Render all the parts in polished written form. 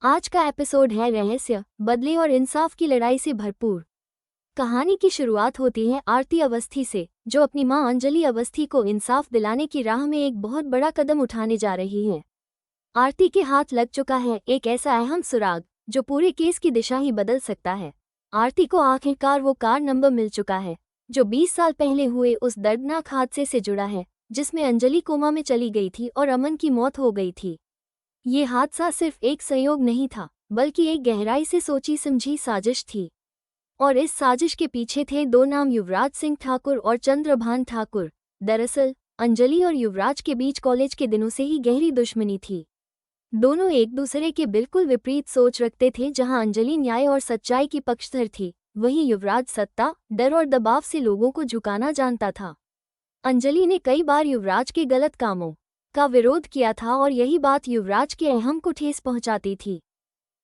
आज का एपिसोड है रहस्य, बदले और इंसाफ की लड़ाई से भरपूर। कहानी की शुरुआत होती है आरती अवस्थी से, जो अपनी मां अंजलि अवस्थी को इंसाफ दिलाने की राह में एक बहुत बड़ा कदम उठाने जा रही है। आरती के हाथ लग चुका है एक ऐसा अहम सुराग जो पूरे केस की दिशा ही बदल सकता है। आरती को आखिरकार वो कार नंबर मिल चुका है जो 20 साल पहले हुए उस दर्दनाक हादसे से जुड़ा है, जिसमें अंजलि कोमा में चली गई थी और अमन की मौत हो गई थी। ये हादसा सिर्फ एक संयोग नहीं था, बल्कि एक गहराई से सोची समझी साजिश थी। और इस साजिश के पीछे थे दो नाम, युवराज सिंह ठाकुर और चंद्रभान ठाकुर। दरअसल अंजलि और युवराज के बीच कॉलेज के दिनों से ही गहरी दुश्मनी थी। दोनों एक दूसरे के बिल्कुल विपरीत सोच रखते थे। जहां अंजलि न्याय और सच्चाई की पक्षधर थी, वहीं युवराज सत्ता, डर और दबाव से लोगों को झुकाना जानता था। अंजलि ने कई बार युवराज के गलत कामों का विरोध किया था और यही बात युवराज के अहम को ठेस पहुंचाती थी।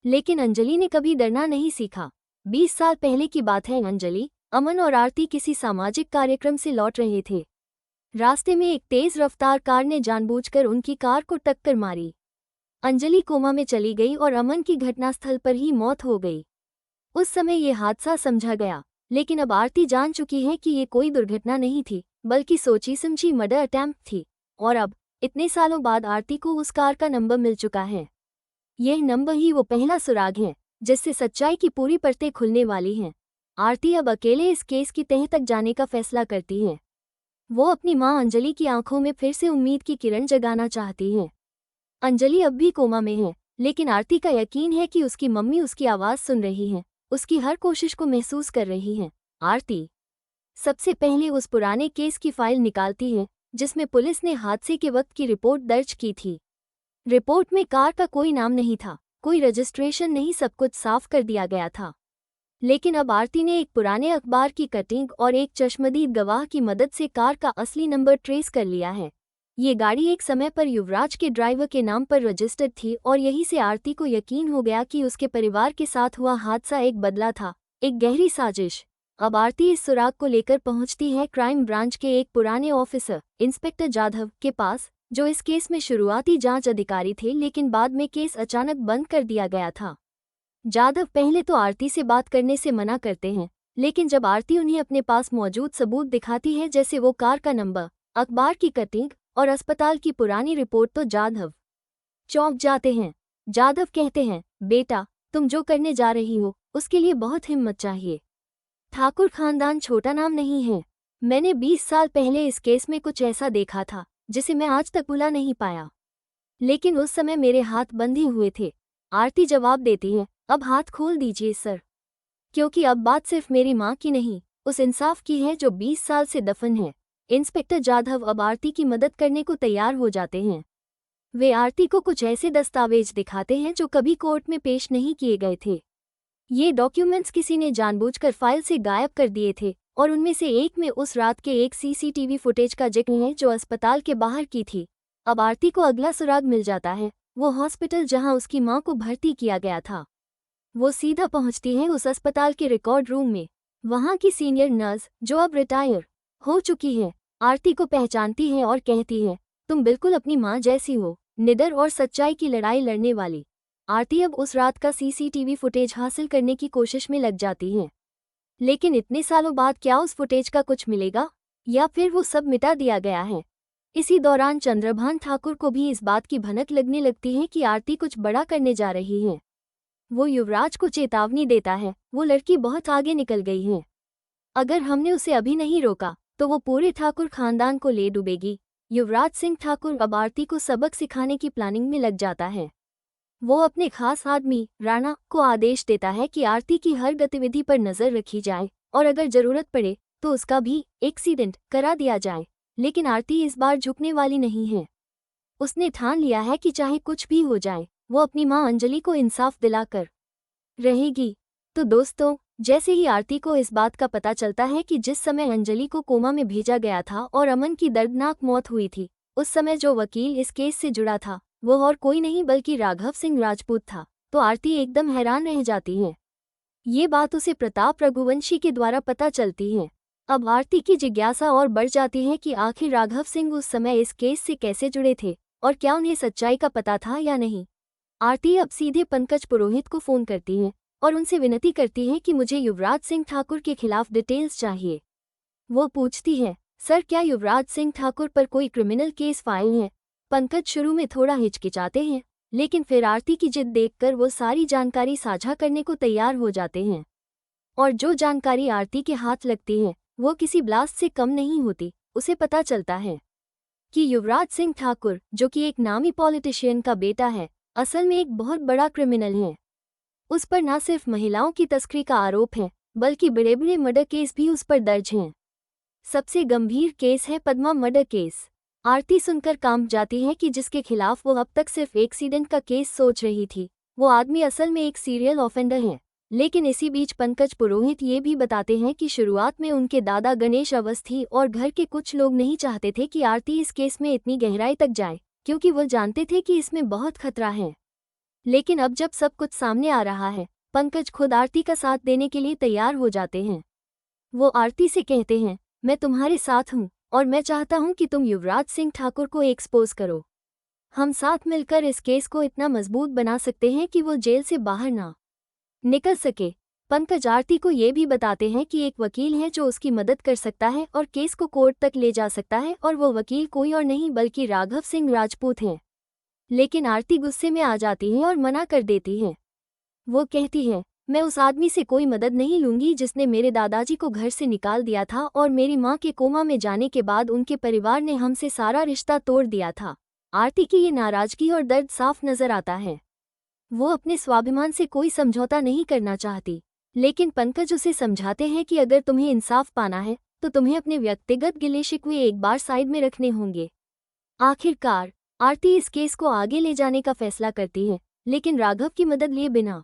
लेकिन अंजलि ने कभी डरना नहीं सीखा। 20 साल पहले की बात है। अंजलि, अमन और आरती किसी सामाजिक कार्यक्रम से लौट रहे थे। रास्ते में एक तेज रफ्तार कार ने जानबूझकर उनकी कार को टक्कर मारी। अंजलि कोमा में चली गई और अमन की घटनास्थल पर ही मौत हो गई। उस समय ये हादसा समझा गया, लेकिन अब आरती जान चुकी है कि ये कोई दुर्घटना नहीं थी, बल्कि सोची समझी मर्डर अटेम्प्ट थी। और अब इतने सालों बाद आरती को उस कार का नंबर मिल चुका है। यह नंबर ही वो पहला सुराग है जिससे सच्चाई की पूरी परतें खुलने वाली हैं। आरती अब अकेले इस केस की तह तक जाने का फैसला करती है। वो अपनी मां अंजलि की आंखों में फिर से उम्मीद की किरण जगाना चाहती है। अंजलि अब भी कोमा में है, लेकिन आरती का यकीन है कि उसकी मम्मी उसकी आवाज़ सुन रही है, उसकी हर कोशिश को महसूस कर रही है। आरती सबसे पहले उस पुराने केस की फाइल निकालती है जिसमें पुलिस ने हादसे के वक्त की रिपोर्ट दर्ज की थी। रिपोर्ट में कार का कोई नाम नहीं था, कोई रजिस्ट्रेशन नहीं, सब कुछ साफ कर दिया गया था। लेकिन अब आरती ने एक पुराने अखबार की कटिंग और एक चश्मदीद गवाह की मदद से कार का असली नंबर ट्रेस कर लिया है। ये गाड़ी एक समय पर युवराज के ड्राइवर के नाम पर रजिस्टर्ड थी और यहीं से आरती को यकीन हो गया कि उसके परिवार के साथ हुआ हादसा एक बदला था, एक गहरी साजिश। अब आरती इस सुराग को लेकर पहुंचती है क्राइम ब्रांच के एक पुराने ऑफिसर इंस्पेक्टर जाधव के पास, जो इस केस में शुरुआती जांच अधिकारी थे, लेकिन बाद में केस अचानक बंद कर दिया गया था। जाधव पहले तो आरती से बात करने से मना करते हैं, लेकिन जब आरती उन्हें अपने पास मौजूद सबूत दिखाती है, जैसे वो कार का नंबर, अखबार की कटिंग और अस्पताल की पुरानी रिपोर्ट, तो जाधव चौंक जाते हैं। जाधव कहते हैं, बेटा, तुम जो करने जा रही हो उसके लिए बहुत हिम्मत चाहिए। ठाकुर खानदान छोटा नाम नहीं है। मैंने 20 साल पहले इस केस में कुछ ऐसा देखा था जिसे मैं आज तक भुला नहीं पाया, लेकिन उस समय मेरे हाथ बंधे हुए थे। आरती जवाब देती है, अब हाथ खोल दीजिए सर, क्योंकि अब बात सिर्फ मेरी माँ की नहीं, उस इंसाफ की है जो 20 साल से दफन है। इंस्पेक्टर जाधव अब आरती की मदद करने को तैयार हो जाते हैं। वे आरती को कुछ ऐसे दस्तावेज दिखाते हैं जो कभी कोर्ट में पेश नहीं किए गए थे। ये डॉक्यूमेंट्स किसी ने जानबूझकर फाइल से गायब कर दिए थे और उनमें से एक में उस रात के एक सीसीटीवी फुटेज का जिक्र है जो अस्पताल के बाहर की थी। अब आरती को अगला सुराग मिल जाता है, वो हॉस्पिटल जहां उसकी मां को भर्ती किया गया था। वो सीधा पहुंचती है उस अस्पताल के रिकॉर्ड रूम में। वहां की सीनियर नर्स, जो अब रिटायर हो चुकी है, आरती को पहचानती है और कहती है, तुम बिल्कुल अपनी मां जैसी हो, निडर और सच्चाई की लड़ाई लड़ने वाली। आरती अब उस रात का सीसीटीवी फुटेज हासिल करने की कोशिश में लग जाती है। लेकिन इतने सालों बाद क्या उस फुटेज का कुछ मिलेगा, या फिर वो सब मिटा दिया गया है? इसी दौरान चंद्रभान ठाकुर को भी इस बात की भनक लगने लगती है कि आरती कुछ बड़ा करने जा रही है। वो युवराज को चेतावनी देता है, वो लड़की बहुत आगे निकल गई है। अगर हमने उसे अभी नहीं रोका तो वो पूरे ठाकुर खानदान को ले डूबेगी। युवराज सिंह ठाकुर अब आरती को सबक सिखाने की प्लानिंग में लग जाता है। वो अपने खास आदमी राणा को आदेश देता है कि आरती की हर गतिविधि पर नजर रखी जाए और अगर जरूरत पड़े तो उसका भी एक्सीडेंट करा दिया जाए। लेकिन आरती इस बार झुकने वाली नहीं है। उसने ठान लिया है कि चाहे कुछ भी हो जाए, वो अपनी मां अंजलि को इंसाफ दिलाकर रहेगी। तो दोस्तों, जैसे ही आरती को इस बात का पता चलता है कि जिस समय अंजलि को कोमा में भेजा गया था और अमन की दर्दनाक मौत हुई थी, उस समय जो वकील इस केस से जुड़ा था वो और कोई नहीं बल्कि राघव सिंह राजपूत था, तो आरती एकदम हैरान रह जाती है। ये बात उसे प्रताप रघुवंशी के द्वारा पता चलती है। अब आरती की जिज्ञासा और बढ़ जाती है कि आखिर राघव सिंह उस समय इस केस से कैसे जुड़े थे और क्या उन्हें सच्चाई का पता था या नहीं। आरती अब सीधे पंकज पुरोहित को फोन करती है और उनसे विनती करती है कि मुझे युवराज सिंह ठाकुर के खिलाफ डिटेल्स चाहिए। वो पूछती है, सर क्या युवराज सिंह ठाकुर पर कोई क्रिमिनल केस फाइल है? पंकज शुरू में थोड़ा हिचकिचाते हैं, लेकिन फिर आरती की जिद देखकर वो सारी जानकारी साझा करने को तैयार हो जाते हैं। और जो जानकारी आरती के हाथ लगती है वो किसी ब्लास्ट से कम नहीं होती। उसे पता चलता है कि युवराज सिंह ठाकुर, जो कि एक नामी पॉलिटिशियन का बेटा है, असल में एक बहुत बड़ा क्रिमिनल है। उस पर न सिर्फ महिलाओं की तस्करी का आरोप है, बल्कि बड़े बड़े मर्डर केस भी उस पर दर्ज हैं। सबसे गंभीर केस है पद्मा मर्डर केस। आरती सुनकर कांप जाती है कि जिसके खिलाफ वो अब तक सिर्फ एक्सीडेंट का केस सोच रही थी, वो आदमी असल में एक सीरियल ऑफेंडर है। लेकिन इसी बीच पंकज पुरोहित ये भी बताते हैं कि शुरुआत में उनके दादा गणेश अवस्थी और घर के कुछ लोग नहीं चाहते थे कि आरती इस केस में इतनी गहराई तक जाए, क्योंकि वो जानते थे कि इसमें बहुत खतरा है। लेकिन अब जब सब कुछ सामने आ रहा है, पंकज खुद आरती का साथ देने के लिए तैयार हो जाते हैं। वो आरती से कहते हैं, मैं तुम्हारे साथ हूँ और मैं चाहता हूँ कि तुम युवराज सिंह ठाकुर को एक्सपोज करो। हम साथ मिलकर इस केस को इतना मजबूत बना सकते हैं कि वो जेल से बाहर ना निकल सके। पंकज आरती को ये भी बताते हैं कि एक वकील है जो उसकी मदद कर सकता है और केस को कोर्ट तक ले जा सकता है, और वो वकील कोई और नहीं बल्कि राघव सिंह राजपूत हैं। लेकिन आरती गुस्से में आ जाती है और मना कर देती है। वो कहती है, मैं उस आदमी से कोई मदद नहीं लूंगी जिसने मेरे दादाजी को घर से निकाल दिया था और मेरी माँ के कोमा में जाने के बाद उनके परिवार ने हमसे सारा रिश्ता तोड़ दिया था। आरती की ये नाराजगी और दर्द साफ नजर आता है। वो अपने स्वाभिमान से कोई समझौता नहीं करना चाहती, लेकिन पंकज उसे समझाते हैं कि अगर तुम्हें इंसाफ पाना है तो तुम्हें अपने व्यक्तिगत गिले शिकवे एक बार साइड में रखने होंगे। आखिरकार आरती इस केस को आगे ले जाने का फैसला करती है, लेकिन राघव की मदद लिए बिना।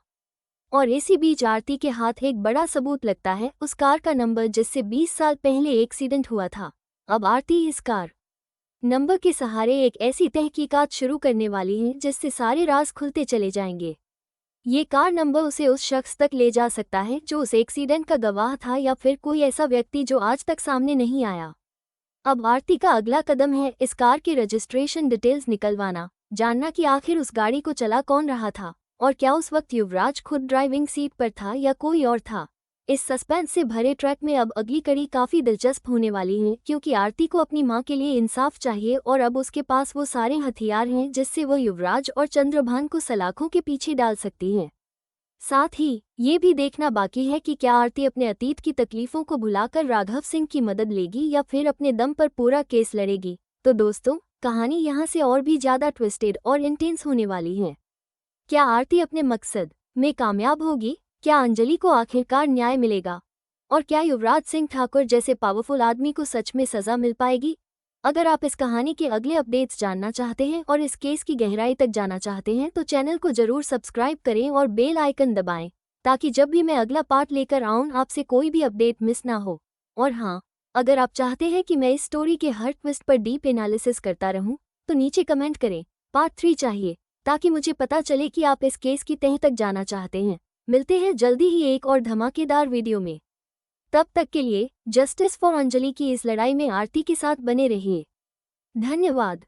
और इसी बीच आरती के हाथ एक बड़ा सबूत लगता है, उस कार का नंबर जिससे 20 साल पहले एक्सीडेंट हुआ था। अब आरती इस कार नंबर के सहारे एक ऐसी तहकीकात शुरू करने वाली है जिससे सारे राज खुलते चले जाएंगे। ये कार नंबर उसे उस शख्स तक ले जा सकता है जो उस एक्सीडेंट का गवाह था, या फिर कोई ऐसा व्यक्ति जो आज तक सामने नहीं आया। अब आरती का अगला कदम है इस कार की रजिस्ट्रेशन डिटेल्स निकलवाना, जानना कि आखिर उस गाड़ी को चला कौन रहा था और क्या उस वक्त युवराज खुद ड्राइविंग सीट पर था या कोई और था। इस सस्पेंस से भरे ट्रैक में अब अगली कड़ी काफी दिलचस्प होने वाली है, क्योंकि आरती को अपनी मां के लिए इंसाफ चाहिए और अब उसके पास वो सारे हथियार हैं जिससे वो युवराज और चंद्रभान को सलाखों के पीछे डाल सकती है। साथ ही ये भी देखना बाकी है कि क्या आरती अपने अतीत की तकलीफों को भुलाकर राघव सिंह की मदद लेगी या फिर अपने दम पर पूरा केस लड़ेगी। तो दोस्तों, कहानी यहाँ से और भी ज्यादा ट्विस्टेड और इंटेंस होने वाली है। क्या आरती अपने मकसद में कामयाब होगी? क्या अंजलि को आखिरकार न्याय मिलेगा? और क्या युवराज सिंह ठाकुर जैसे पावरफुल आदमी को सच में सजा मिल पाएगी? अगर आप इस कहानी के अगले अपडेट्स जानना चाहते हैं और इस केस की गहराई तक जाना चाहते हैं तो चैनल को जरूर सब्सक्राइब करें और बेल आइकन दबाएं, ताकि जब भी मैं अगला पार्ट लेकर आऊं आपसे कोई भी अपडेट मिस ना हो। और हाँ, अगर आप चाहते हैं कि मैं इस स्टोरी के हर ट्विस्ट पर डीप एनालिसिस करता रहूं तो नीचे कमेंट करें पार्ट 3 चाहिए, ताकि मुझे पता चले कि आप इस केस की तह तक जाना चाहते हैं। मिलते हैं जल्दी ही एक और धमाकेदार वीडियो में। तब तक के लिए जस्टिस फॉर अंजलि की इस लड़ाई में आरती के साथ बने रहिए। धन्यवाद।